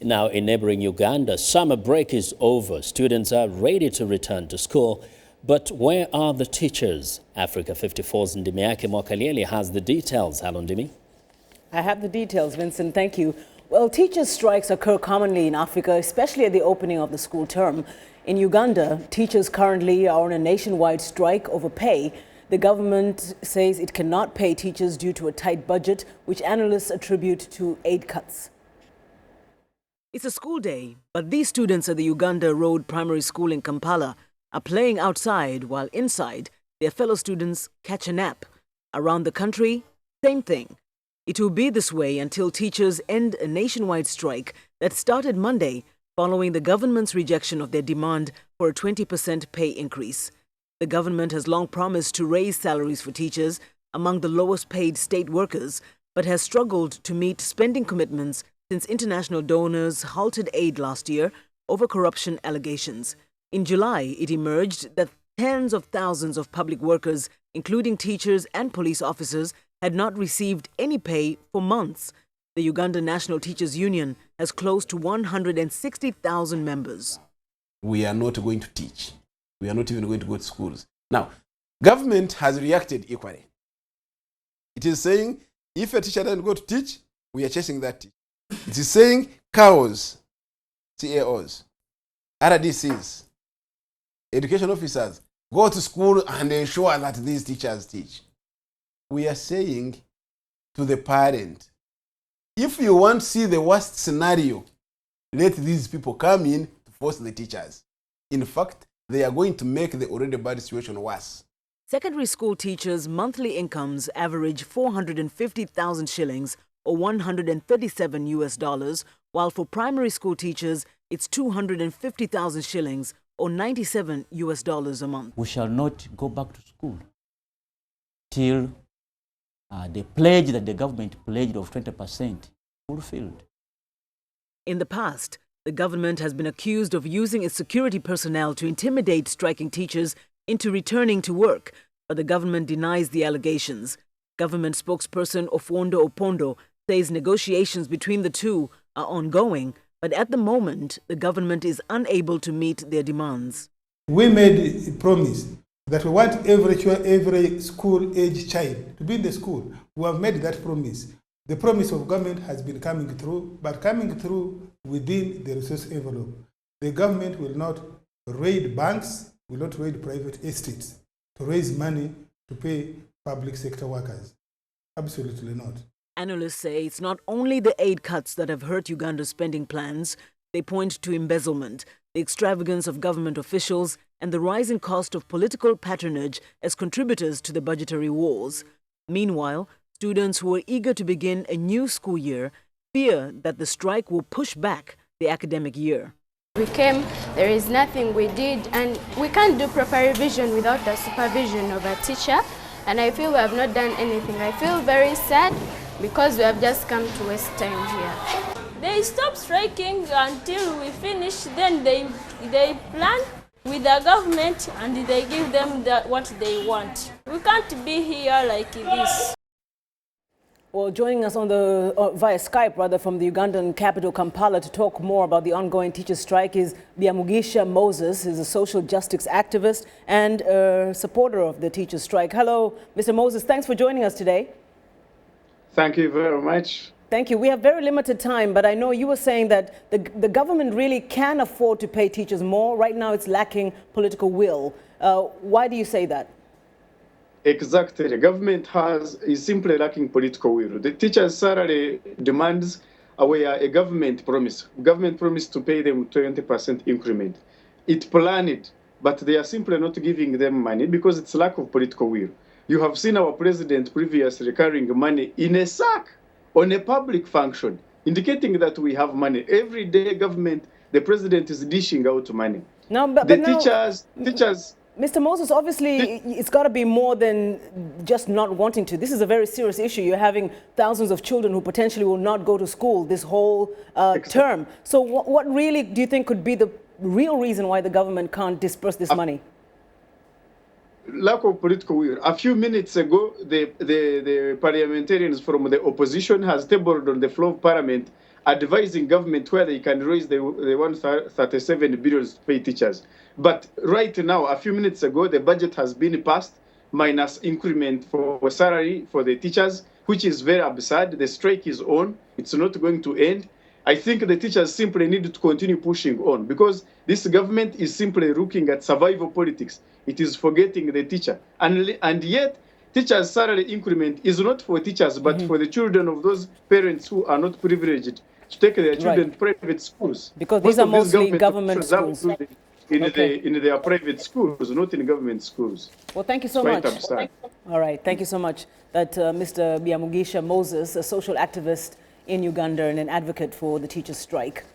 Now, in neighboring Uganda, summer break is over. Students are ready to return to school. But where are the teachers? Africa 54's Ndimiake Mwakalieli has the details. Hello, Ndimi. I have the details, Vincent. Thank you. Well, teachers' strikes occur commonly in Africa, especially at the opening of the school term. In Uganda, teachers currently are on a nationwide strike over pay. The government says it cannot pay teachers due to a tight budget, which analysts attribute to aid cuts. It's a school day, but these students at the Uganda Road Primary School in Kampala are playing outside while inside their fellow students catch a nap. Around the country, same thing. It will be this way until teachers end a nationwide strike that started Monday following the government's rejection of their demand for a 20% pay increase. The government has long promised to raise salaries for teachers among the lowest paid state workers, but has struggled to meet spending commitments since international donors halted aid last year over corruption allegations. In July, it emerged that tens of thousands of public workers, including teachers and police officers, had not received any pay for months. The Uganda National Teachers Union has close to 160,000 members. We are not going to teach. We are not even going to go to schools. Now, government has reacted equally. It is saying, if a teacher doesn't go to teach, we are chasing that teacher. It is saying, CAOs, CAOs, RDCs, education officers, go to school and ensure that these teachers teach. We are saying to the parent, if you want to see the worst scenario, let these people come in to force the teachers. In fact, they are going to make the already bad situation worse. Secondary school teachers' monthly incomes average 450,000 shillings or $137, while for primary school teachers, it's 250,000 shillings or $97 a month. We shall not go back to school till the pledge that the government pledged of 20% fulfilled. In the past, the government has been accused of using its security personnel to intimidate striking teachers into returning to work, but the government denies the allegations. Government spokesperson Ofuondo Opondo says negotiations between the two are ongoing, but at the moment, the government is unable to meet their demands. We made a promise that we want every school-age child to be in the school. We have made that promise. The promise of government has been coming through, but coming through within the resource envelope. The government will not raid banks, will not raid private estates to raise money to pay public sector workers. Absolutely not. Analysts say it's not only the aid cuts that have hurt Uganda's spending plans. They point to embezzlement, the extravagance of government officials, and the rising cost of political patronage as contributors to the budgetary wars. Meanwhile, students who are eager to begin a new school year fear that the strike will push back the academic year. We came, there is nothing we did, and we can't do proper revision without the supervision of a teacher, and I feel we have not done anything. I feel very sad because we have just come to waste time here. They stop striking until we finish, then they plan with the government and they give them what they want. We can't be here like this. Well, joining us on via Skype, from the Ugandan capital Kampala to talk more about the ongoing teachers' strike is Byamugisha Moses. He's a social justice activist and a supporter of the teachers' strike. Hello, Mr. Moses. Thanks for joining us today. Thank you very much. Thank you. We have very limited time, but I know you were saying that the government really can afford to pay teachers more. Right now, it's lacking political will. Why do you say that? Exactly. The government is simply lacking political will. The teachers' salary demands were a government promise. Government promised to pay them 20% increment. It planned it, but they are simply not giving them money because it's lack of political will. You have seen our president previously carrying money in a sack on a public function, indicating that we have money. Every day, the president is dishing out money. No, but teachers. Mr. Moses, obviously, it's got to be more than just not wanting to. This is a very serious issue. You're having thousands of children who potentially will not go to school this whole term. So what really do you think could be the real reason why the government can't disperse this money? Lack of political will. A few minutes ago, the parliamentarians from the opposition has tabled on the floor of parliament advising government where they can raise the 137 billion to pay teachers. But right now, a few minutes ago, the budget has been passed minus increment for salary for the teachers, which is very absurd. The strike is on. It's not going to end. I think the teachers simply need to continue pushing on because this government is simply looking at survival politics. It is forgetting the teacher. And yet, teachers' salary increment is not for teachers, but for the children of those parents who are not privileged to take their children to private schools. Because these are mostly government schools. In their private schools, not in government schools. Well, thank you so much. All right, thank you so much. That Mr. Byamugisha Moses, a social activist in Uganda and an advocate for the teachers' strike.